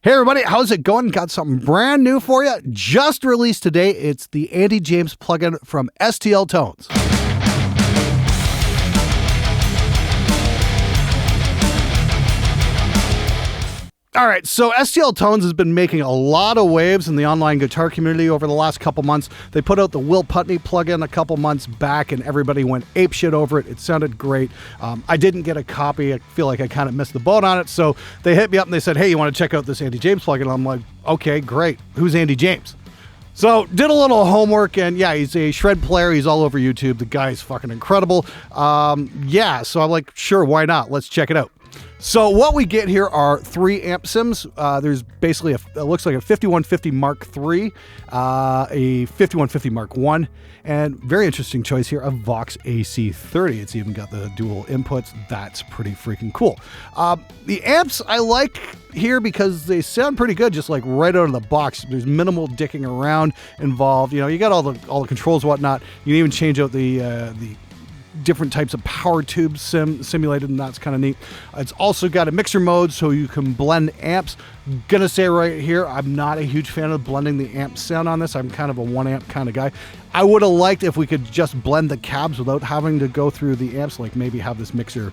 Hey everybody, how's it going? Got something brand new for you. Just released today. It's the Andy James plugin from STL Tones. All right, so STL Tones has been making a lot of waves in the online guitar community over the last couple months. They put out the Will Putney plugin a couple months back, and everybody went apeshit over it. It sounded great. I didn't get a copy. I feel like I kind of missed the boat on it, so they hit me up and they said, hey, you want to check out this Andy James plugin? I'm like, okay, great. Who's Andy James? So did a little homework, and yeah, he's a shred player. He's all over YouTube. The guy's fucking incredible. So I'm like, sure, why not? Let's check it out. So what we get here are 3 amp sims. There's basically it looks like a 5150 Mark III, a 5150 Mark I, and very interesting choice here, a Vox AC30. It's even got the dual inputs. That's pretty freaking cool. The amps I like here because they sound pretty good, just like right out of the box. There's minimal dicking around involved. You know, you got all the controls and whatnot. You can even change out the different types of power tubes simulated, and that's kind of neat. It's also got a mixer mode so you can blend amps. Gonna say right here, I'm not a huge fan of blending the amp sound on this. I'm kind of a 1 amp kind of guy. I would have liked if we could just blend the cabs without having to go through the amps, like maybe have this mixer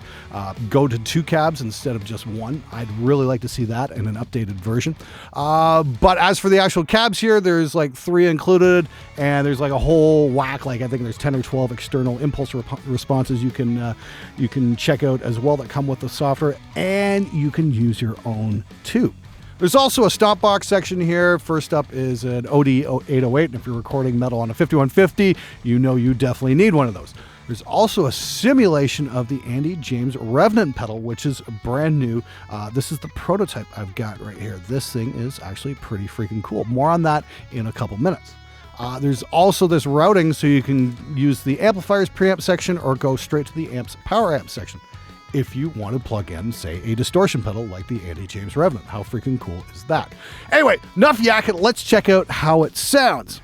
go to 2 cabs instead of just 1. I'd really like to see that in an updated version. But as for the actual cabs here, there's like 3 included, and there's like a whole whack, like I think there's 10 or 12 external impulse responses you can check out as well that come with the software, and you can use your own too. There's also a stop box section here. First up is an OD808, and if you're recording metal on a 5150, you know you definitely need one of those. There's also a simulation of the Andy James Revenant pedal, which is brand new. This is the prototype I've got right here. This thing is actually pretty freaking cool. More on that in a couple minutes. There's also this routing, so you can use the amplifier's preamp section or go straight to the amp's power amp section if you want to plug in, say, a distortion pedal like the Andy James Revenant. How freaking cool is that? Anyway, enough yakking. Let's check out how it sounds.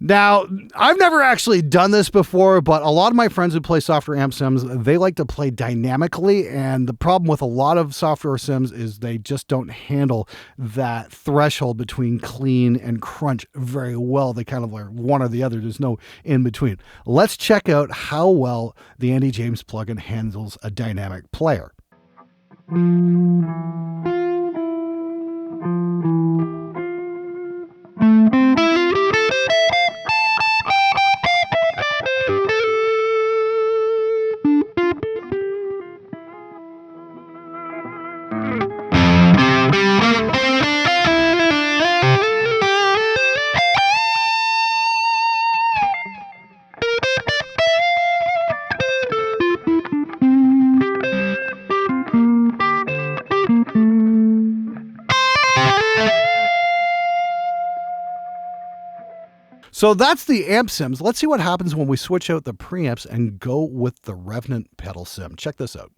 Now, I've never actually done this before, but a lot of my friends who play software amp sims, they like to play dynamically, and the problem with a lot of software sims is they just don't handle that threshold between clean and crunch very well. They kind of are one or the other. There's no in between. Let's check out how well the Andy James plugin handles a dynamic player. So that's the amp sims. Let's see what happens when we switch out the preamps and go with the Revenant pedal sim. Check this out.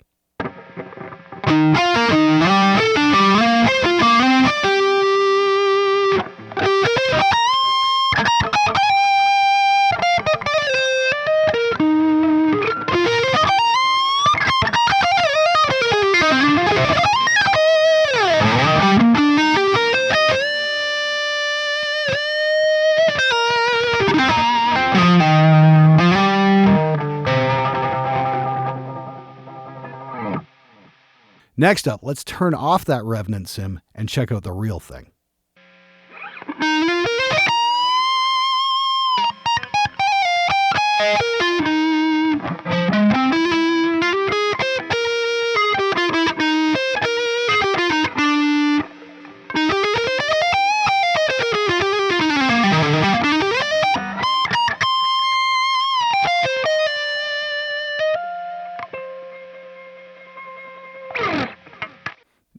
Next up, let's turn off that Revenant sim and check out the real thing.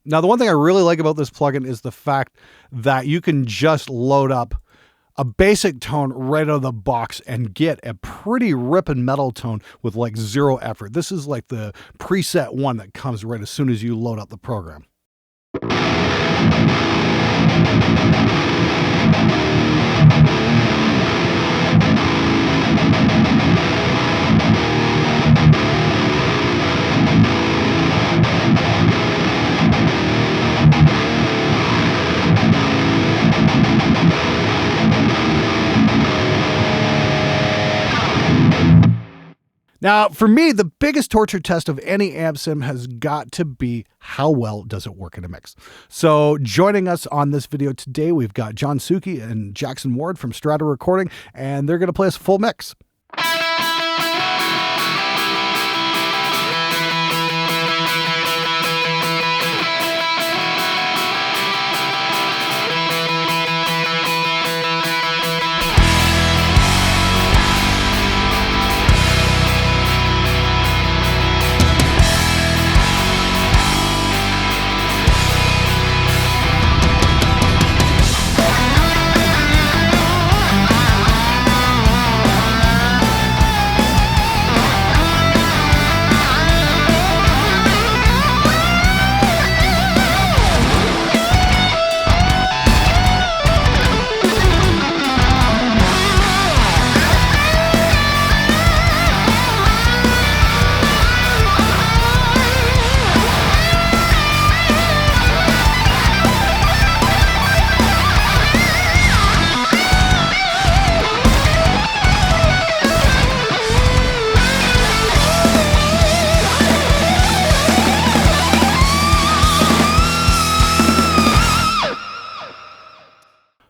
Now, the one thing I really like about this plugin is the fact that you can just load up a basic tone right out of the box and get a pretty ripping metal tone with like zero effort. This is like the preset one that comes right as soon as you load up the program. Now, for me, the biggest torture test of any amp sim has got to be how well does it work in a mix. So joining us on this video today, we've got John Suki and Jackson Ward from Strata Recording, and they're going to play us a full mix.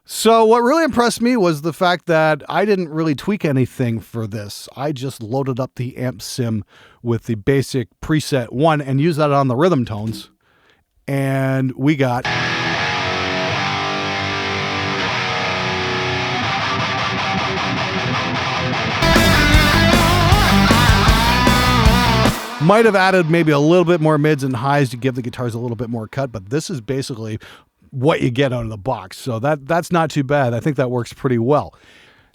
So what really impressed me was the fact that I didn't really tweak anything for this. I just loaded up the amp sim with the basic preset one and used that on the rhythm tones. And we got... Might have added maybe a little bit more mids and highs to give the guitars a little bit more cut, but this is basically what you get out of the box. So that's not too bad. I think that works pretty well.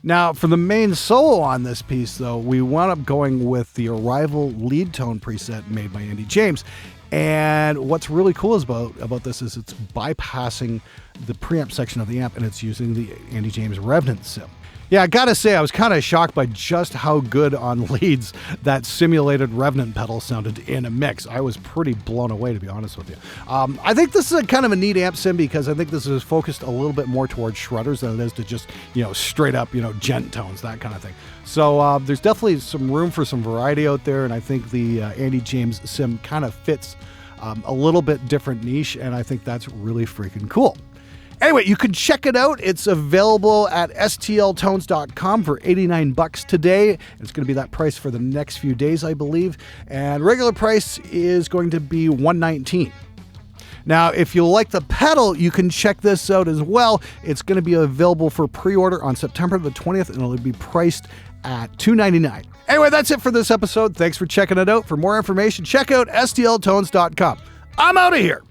Now, for the main solo on this piece, though, we wound up going with the Arrival lead tone preset made by Andy James. And what's really cool about this is it's bypassing the preamp section of the amp, and it's using the Andy James Revenant sim. Yeah, I gotta say, I was kind of shocked by just how good on leads that simulated Revenant pedal sounded in a mix. I was pretty blown away, to be honest with you. I think this is a kind of a neat amp sim because I think this is focused a little bit more towards shredders than it is to just, straight up, gent tones, that kind of thing. So there's definitely some room for some variety out there, and I think the Andy James sim kind of fits a little bit different niche, and I think that's really freaking cool. Anyway, you can check it out. It's available at stltones.com for $89 today. It's going to be that price for the next few days, I believe. And regular price is going to be $119. Now, if you like the pedal, you can check this out as well. It's going to be available for pre-order on September the 20th, and it'll be priced at $299. Anyway, that's it for this episode. Thanks for checking it out. For more information, check out stltones.com. I'm out of here.